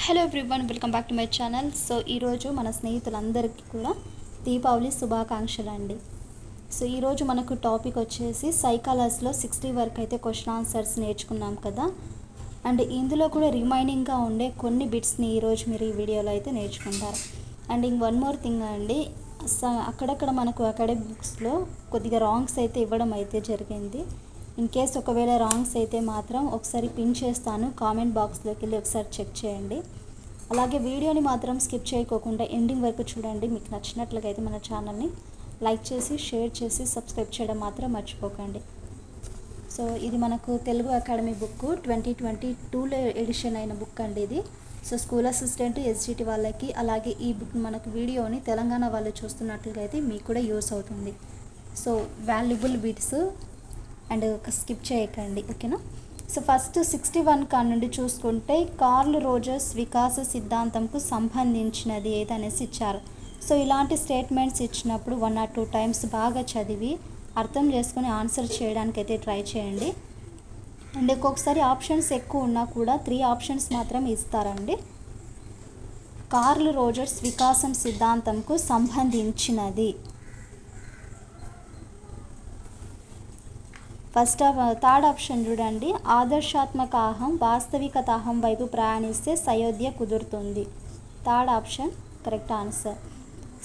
Hello everyone, welcome back to my channel. So ఈరోజు మన స్నేహితులందరికీ కూడా దీపావళి శుభాకాంక్షలు అండి. సో ఈరోజు మనకు టాపిక్ వచ్చేసి సైకాలజీలో 60 వరకు అయితే క్వశ్చన్ ఆన్సర్స్ నేర్చుకున్నాం కదా. అండ్ ఇందులో కూడా రిమైనింగ్గా ఉండే కొన్ని బిట్స్ని ఈరోజు మీరు ఈ వీడియోలో అయితే నేర్చుకుంటారు. అండ్ ఇంక వన్ మోర్ థింగ్ అండి, అక్కడక్కడ మనకు అకాడమిక్ బుక్స్లో కొద్దిగా రాంగ్స్ అయితే ఇవ్వడం అయితే జరిగింది. ఇన్ కేస్ ఒకవేళ రాంగ్స్ అయితే మాత్రం ఒకసారి పిన్ చేస్తాను, కామెంట్ బాక్స్లోకి వెళ్ళి ఒకసారి చెక్ చేయండి. అలాగే వీడియోని మాత్రం స్కిప్ చేయకోకుండా ఎండింగ్ వరకు చూడండి. మీకు నచ్చినట్లుగా అయితే మన ఛానల్ని లైక్ చేసి షేర్ చేసి సబ్స్క్రైబ్ చేయడం మాత్రం మర్చిపోకండి. సో ఇది మనకు తెలుగు అకాడమీ బుక్ 2022లో ఎడిషన్ అయిన బుక్ అండి ఇది. సో స్కూల్ అసిస్టెంట్ ఎస్జిటి వాళ్ళకి, అలాగే ఈ బుక్ మనకు వీడియోని తెలంగాణ వాళ్ళు చూస్తున్నట్లుగా అయితే మీకు కూడా యూస్ అవుతుంది. So valuable bits and skip చేయకండి, ఓకేనా. సో ఫస్ట్ 61 కాడ నుండి చూసుకుంటే కార్ల్ రోజర్స్ వికాస సిద్ధాంతంకు సంబంధించినది ఏదనేసి ఇచ్చారు. సో ఇలాంటి స్టేట్మెంట్స్ ఇచ్చినప్పుడు 1 or 2 టైమ్స్ బాగా చదివి అర్థం చేసుకుని ఆన్సర్ చేయడానికి అయితే ట్రై చేయండి. అండ్ ఒక్కొక్కసారి ఆప్షన్స్ ఎక్కువ ఉన్నా కూడా 3 ఆప్షన్స్ మాత్రం ఇస్తారండి. కార్ల్ రోజర్స్ వికాసం సిద్ధాంతంకు సంబంధించినది. థర్డ్ ఆప్షన్ చూడండి, ఆదర్శాత్మక అహం వాస్తవికత అహం వైపు ప్రయాణిస్తే సయోధ్య కుదురుతుంది. Third option correct answer.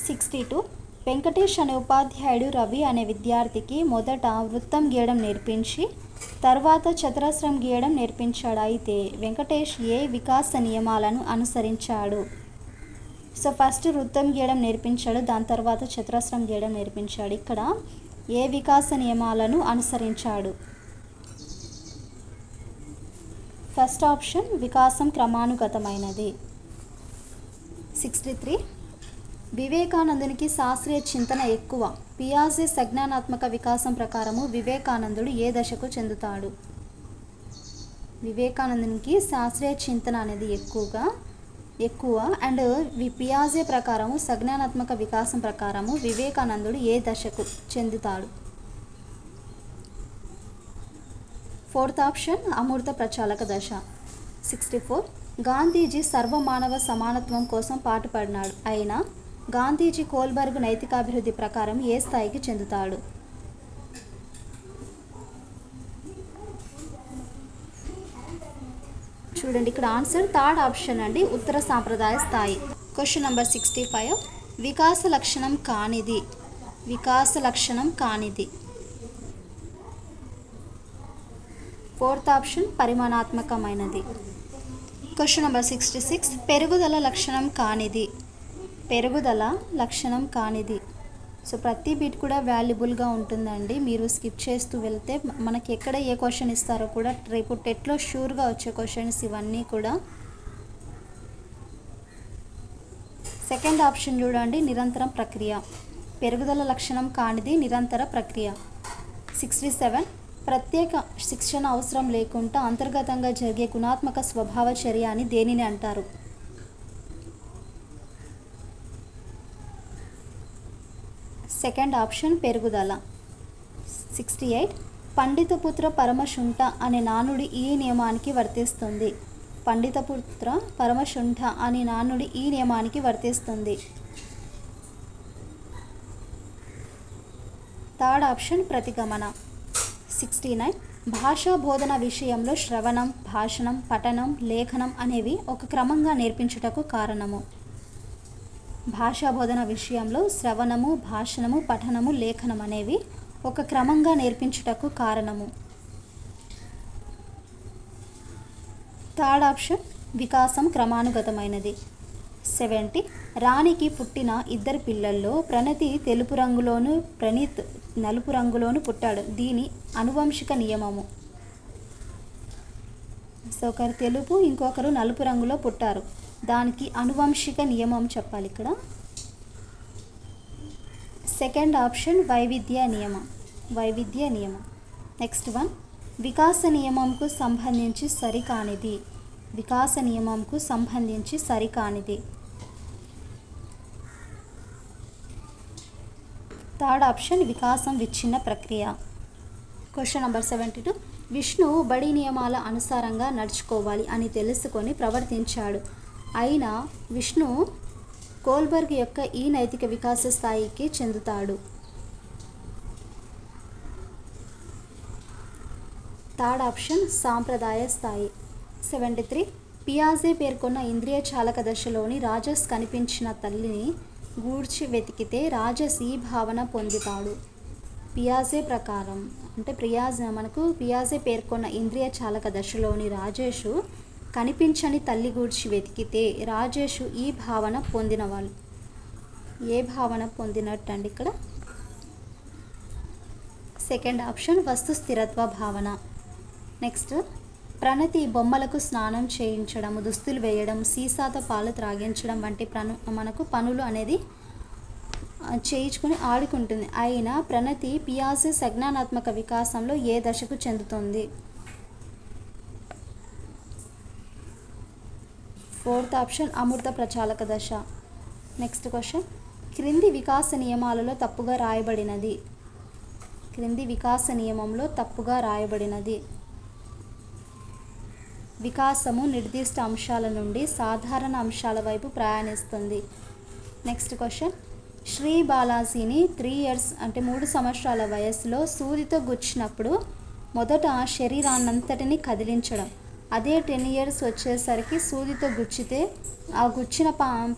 62 Venkatesh అనే ఉపాధ్యాయుడు రవి అనే విద్యార్థికి మొదట వృత్తం గీయడం నేర్పించి తర్వాత చతురస్రం గీయడం నేర్పించాడు. అయితే వెంకటేష్ ఏ వికాస నియమాలను అనుసరించాడు? సో ఫస్ట్ వృత్తం గీయడం నేర్పించాడు, దాని తర్వాత చతురస్రం గీయడం నేర్పించాడు. ఇక్కడ ఏ వికాస నియమాలను అనుసరించాడు? ఫస్ట్ ఆప్షన్ వికాసం క్రమానుగతమైనది. 63 వివేకానందునికి శాస్త్రీయ చింతన ఎక్కువ. పియాజే సంజ్ఞానాత్మక వికాసం ప్రకారము వివేకానందుడు ఏ దశకు చెందుతాడు? వివేకానందునికి శాస్త్రీయ చింతన అనేది ఎక్కువ అండ్ పియాజే ప్రకారము సంజ్ఞానాత్మక వికాసం ప్రకారము వివేకానందుడు ఏ దశకు చెందుతాడు? ఫోర్త్ ఆప్షన్ అమూర్త ప్రచాలక దశ. 64 గాంధీజీ సర్వమానవ సమానత్వం కోసం పాటుపడినాడు. అయినా గాంధీజీ కోల్బర్గ్ నైతికాభివృద్ధి ప్రకారం ఏ స్థాయికి చెందుతాడు? చూడండి ఇక్కడ ఆన్సర్ థర్డ్ ఆప్షన్ అండి, ఉత్తర సాంప్రదాయ స్థాయి. క్వశ్చన్ నెంబర్ 65 వికాస లక్షణం కానిది. ఫోర్త్ ఆప్షన్ పరిమాణాత్మకమైనది. క్వశ్చన్ నెంబర్ 66 పెరుగుదల లక్షణం కానిది. సో ప్రతి బిట్ కూడా వాల్యుబుల్గా ఉంటుందండి. మీరు స్కిప్ చేస్తూ వెళ్తే మనకి ఎక్కడ ఏ క్వశ్చన్ ఇస్తారో కూడా రేపు టెట్లో షూర్గా వచ్చే క్వశ్చన్స్ ఇవన్నీ కూడా. సెకండ్ ఆప్షన్ చూడండి, నిరంతరం ప్రక్రియ. పెరుగుదల లక్షణం కానిది నిరంతర ప్రక్రియ. 67 ప్రత్యేక శిక్షణ అవసరం లేకుండా అంతర్గతంగా జరిగే గుణాత్మక స్వభావ చర్య అని దేనిని అంటారు? సెకండ్ ఆప్షన్ పెరుగుదల. 68 పండితపుత్ర పరమశుంఠ అనే నానుడి ఈ నియమానికి వర్తిస్తుంది. పండితపుత్ర పరమశుంఠ అనే నానుడి ఈ నియమానికి వర్తిస్తుంది. Third option ప్రతిగమన. 69 భాషా బోధన విషయంలో శ్రవణం, భాషణం, పఠనం, లేఖనం అనేవి ఒక క్రమంగా నేర్పించుటకు కారణము. భాషా బోధన విషయంలో శ్రవణము, భాషణము, పఠనము, లేఖనం అనేవి ఒక క్రమంగా నేర్పించుటకు కారణము. థర్డ్ ఆప్షన్ వికాసం క్రమానుగతమైనది. 70 రాణికి పుట్టిన 2 పిల్లల్లో ప్రణతి తెలుపు రంగులోను, ప్రణీత్ నలుపు రంగులోను పుట్టాడు. దీని అనువంశిక నియమము. సో ఒకరు తెలుపు, ఇంకొకరు నలుపు రంగులో పుట్టారు, దానికి అనువంశిక నియమం చెప్పాలి ఇక్కడ. సెకండ్ ఆప్షన్ వైవిధ్య నియమం. నెక్స్ట్ వన్ వికాస నియమంకు సంబంధించి సరికానిది. థర్డ్ ఆప్షన్ వికాసం విచ్ఛిన్న ప్రక్రియ. క్వశ్చన్ నెంబర్ 72 విష్ణువు బడి నియమాల అనుసారంగా నడుచుకోవాలి అని తెలుసుకొని ప్రవర్తించాడు. అయిన విష్ణు కోల్బర్గ్ యొక్క ఈ నైతిక వికాస స్థాయికి చెందుతాడు. థర్డ్ ఆప్షన్ సాంప్రదాయ స్థాయి. 73. పియాజే పేర్కొన్న ఇంద్రియ చాలక దశలోని రాజస్ కనిపించిన తల్లిని గూర్చి వెతికితే రాజస్ ఈ భావన పొందుతాడు. పియాజే ప్రకారం అంటే పియాజే పేర్కొన్న ఇంద్రియ చాలక దశలోని రాజేషు కనిపించని తల్లి గూర్చి వెతికితే రాజేషు ఈ భావన పొందినవాళ్ళు. ఏ భావన పొందినట్టు అండి ఇక్కడ? సెకండ్ ఆప్షన్ వస్తు స్థిరత్వ భావన. నెక్స్ట్, ప్రణతి బొమ్మలకు స్నానం చేయించడం, దుస్తులు వేయడం, సీసాతో పాలు త్రాగించడం వంటి పనులు అనేది చేయించుకొని ఆడుకుంటుంది. అయినా ప్రణతి పియాజే సంజ్ఞానాత్మక వికాసంలో ఏ దశకు చెందుతుంది? ఫోర్త్ ఆప్షన్ అమూర్త ప్రచాలక దశ. నెక్స్ట్ క్వశ్చన్, క్రింది వికాస నియమాలలో తప్పుగా రాయబడినది. క్రింది వికాస నియమంలో తప్పుగా రాయబడినది. వికాసము నిర్దిష్ట అంశాల నుండి సాధారణ అంశాల వైపు ప్రయాణిస్తుంది. నెక్స్ట్ క్వశ్చన్, శ్రీ బాలాజీని 3 years అంటే 3 సంవత్సరాల వయస్సులో సూదితో గుచ్చినప్పుడు మొదట శరీరాన్నంతటిని కదిలించడం, అదే 10 years వచ్చేసరికి సూదితో గుచ్చితే ఆ గుచ్చిన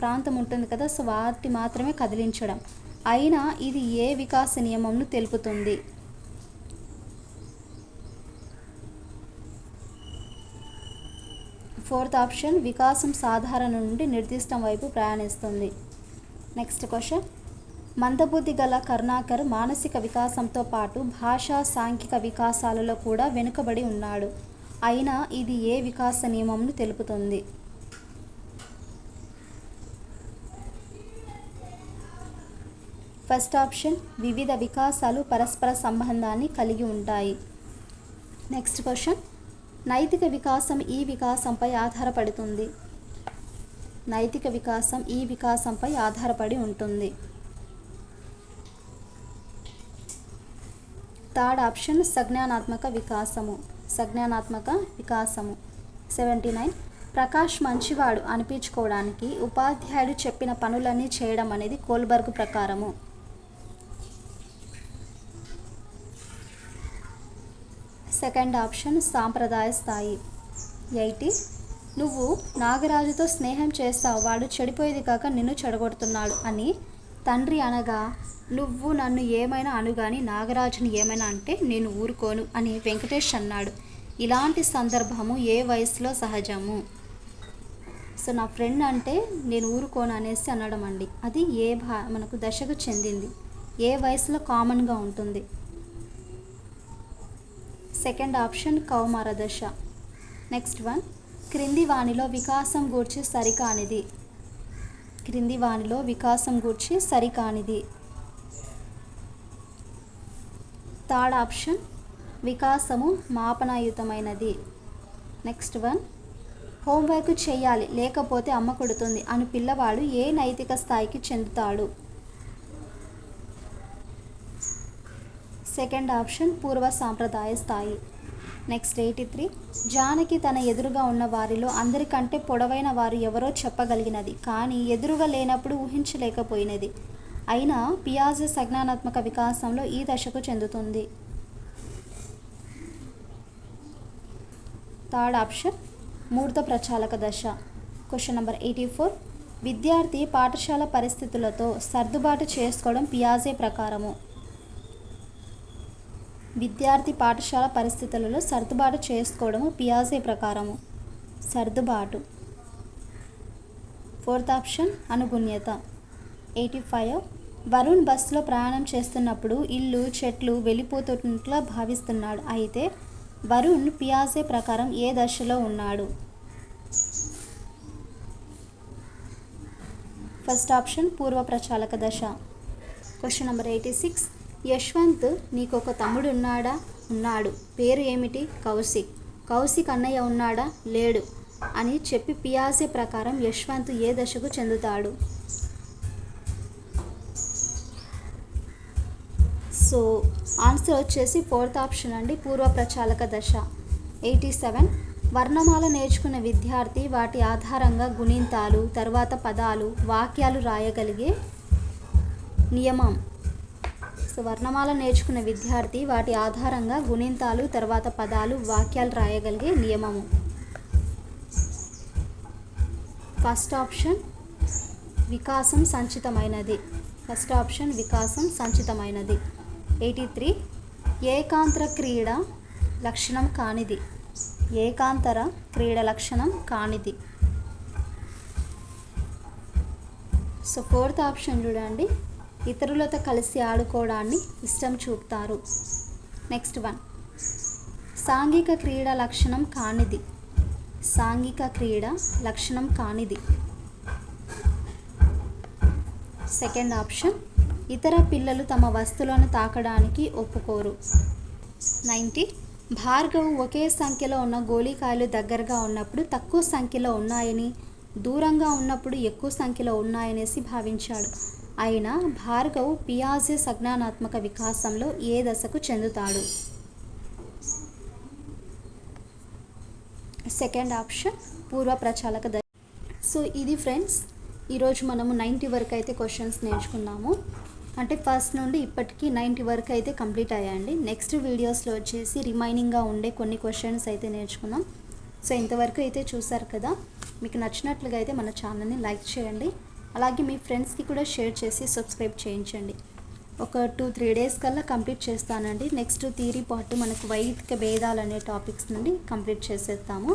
ప్రాంతం ఉంటుంది కదా, సో వాటి మాత్రమే కదిలించడం. అయినా ఇది ఏ వికాస నియమంను తెలుపుతుంది? ఫోర్త్ ఆప్షన్ వికాసం సాధారణ నుండి నిర్దిష్టం వైపు ప్రయాణిస్తుంది. నెక్స్ట్ క్వశ్చన్, మందబుద్ధి గల కరుణాకర్ మానసిక వికాసంతో పాటు భాషా సాంఘిక వికాసాలలో కూడా వెనుకబడి ఉన్నాడు. అయినా ఇది ఏ వికాస నియమంను తెలుపుతుంది? ఫస్ట్ ఆప్షన్ వివిధ వికాసాలు పరస్పర సంబంధాన్ని కలిగి ఉంటాయి. నెక్స్ట్ క్వశ్చన్, నైతిక వికాసం ఈ వికాసంపై ఆధారపడుతుంది. నైతిక వికాసం ఈ వికాసంపై ఆధారపడి ఉంటుంది. థర్డ్ ఆప్షన్ సంజ్ఞానాత్మక వికాసము. సంజ్ఞానాత్మక వికాసము. 79. ప్రకాష్ మంచివాడు అనిపించుకోవడానికి ఉపాధ్యాయుడు చెప్పిన పనులన్నీ చేయడం అనేది కోల్బర్గ్ ప్రకారము. సెకండ్ ఆప్షన్ సాంప్రదాయ స్థాయి. 80. నువ్వు నాగరాజుతో స్నేహం చేస్తావు, వాడు చెడిపోయేది కాక నిన్ను చెడగొడుతున్నాడు అని తండ్రి అనగా, నువ్వు నన్ను ఏమైనా అనుగాని నాగరాజుని ఏమైనా అంటే నేను ఊరుకోను అని వెంకటేష్ అన్నాడు. ఇలాంటి సందర్భము ఏ వయసులో సహజము? సో నా ఫ్రెండ్ అంటే నేను ఊరుకోను అనేసి అనడం అండి. అది మనకు దశకు చెందింది, ఏ వయసులో కామన్గా ఉంటుంది? సెకండ్ ఆప్షన్ కౌమార దశ. నెక్స్ట్ వన్, క్రింది వానిలో వికాసం గూర్చి సరికానిది. క్రింది వానిలో వికాసం గూర్చి సరికానిది. థర్డ్ ఆప్షన్ వికాసము మాపనాయుతమైనది. నెక్స్ట్ వన్, హోంవర్క్ చేయాలి లేకపోతే అమ్మ కొడుతుంది అని పిల్లవాడు ఏ నైతిక స్థాయికి చెందుతాడు? సెకండ్ ఆప్షన్ పూర్వ సాంప్రదాయ స్థాయి. నెక్స్ట్ 83. జానకి తన ఎదురుగా ఉన్న వారిలో అందరికంటే పొడవైన వారు ఎవరో చెప్పగలిగినది, కానీ ఎదురుగా లేనప్పుడు ఊహించలేకపోయినది. అయినా పియాజే సంజ్ఞానాత్మక వికాసంలో ఈ దశకు చెందుతుంది. థర్డ్ ఆప్షన్ మూర్త ప్రచాలక దశ. Question number 84. విద్యార్థి పాఠశాల పరిస్థితులతో సర్దుబాటు చేసుకోవడం పియాజే ప్రకారము. విద్యార్థి పాఠశాల పరిస్థితులలో సర్దుబాటు చేసుకోవడము పియాజే ప్రకారము. సర్దుబాటు. Fourth option అనుగుణ్యత. 85. వరుణ్ బస్సులో ప్రయాణం చేస్తున్నప్పుడు ఇల్లు చెట్లు వెళ్ళిపోతున్నట్లా భావిస్తున్నాడు. అయితే వరుణ్ పియాజే ప్రకారం ఏ దశలో ఉన్నాడు? ఫస్ట్ ఆప్షన్ పూర్వ ప్రచాలక దశ. Question number 86. యశ్వంత్ నీకొక తమ్ముడు ఉన్నాడు, పేరు ఏమిటి? కౌశిక్. కౌశిక్ అన్నయ్య ఉన్నాడా? లేడు అని చెప్పి పియాజే ప్రకారం యశ్వంత్ ఏ దశకు చెందుతాడు? సో ఆన్సర్ వచ్చేసి ఫోర్త్ ఆప్షన్ అండి, పూర్వ ప్రచాలక దశ. 87. వర్ణమాల నేర్చుకున్న విద్యార్థి వాటి ఆధారంగా గుణింతాలు, తర్వాత పదాలు, వాక్యాలు రాయగలిగే నియమం. సో వర్ణమాల నేర్చుకున్న విద్యార్థి వాటి ఆధారంగా గుణింతాలు, తర్వాత పదాలు, వాక్యాలు రాయగలిగే నియమము. ఫస్ట్ ఆప్షన్ వికాసం సంచితమైనది. ఫస్ట్ ఆప్షన్ వికాసం సంచితమైనది. 83. ఏకాంతర క్రీడ లక్షణం కానిది. ఏకాంతర క్రీడ లక్షణం కానిది. సో ఫోర్త్ ఆప్షన్ చూడండి, ఇతరులతో కలిసి ఆడుకోవడాన్ని ఇష్టం చూపుతారు. నెక్స్ట్ వన్, సాంఘిక క్రీడ లక్షణం కానిది. సాంఘిక క్రీడ లక్షణం కానిది. సెకండ్ ఆప్షన్, ఇతర పిల్లలు తమ వస్తువులను తాకడానికి ఒప్పుకోరు. 90. భార్గవ్ ఒకే సంఖ్యలో ఉన్న గోళీకాయలు దగ్గరగా ఉన్నప్పుడు తక్కువ సంఖ్యలో ఉన్నాయని, దూరంగా ఉన్నప్పుడు ఎక్కువ సంఖ్యలో ఉన్నాయనేసి భావించాడు. అయినా భార్గవ్ పియాజే సంజ్ఞానాత్మక వికాసంలో ఏ దశకు చెందుతాడు? సెకండ్ ఆప్షన్ పూర్వ ప్రచాలక దశ. సో ఇది ఫ్రెండ్స్, ఈరోజు మనము 90 వరకు అయితే క్వశ్చన్స్ నేర్చుకున్నాము. అంటే ఫస్ట్ నుండి ఇప్పటికీ 90 వరకు అయితే కంప్లీట్ అయ్యాయండి. నెక్స్ట్ వీడియోస్లో వచ్చేసి రిమైనింగ్గా ఉండే కొన్ని క్వశ్చన్స్ అయితే నేర్చుకున్నాం. సో ఇంతవరకు అయితే చూసారు కదా. మీకు నచ్చినట్లుగా అయితే మన ఛానల్ని లైక్ చేయండి. అలాగే మీ ఫ్రెండ్స్కి కూడా షేర్ చేసి సబ్స్క్రైబ్ చేయించండి. ఒక 2-3 డేస్ కల్లా కంప్లీట్ చేస్తానండి. నెక్స్ట్ థియరీ పార్ట్ మనకు వైదిక భేదాలు అనే టాపిక్స్ నుండి కంప్లీట్ చేసేస్తాము.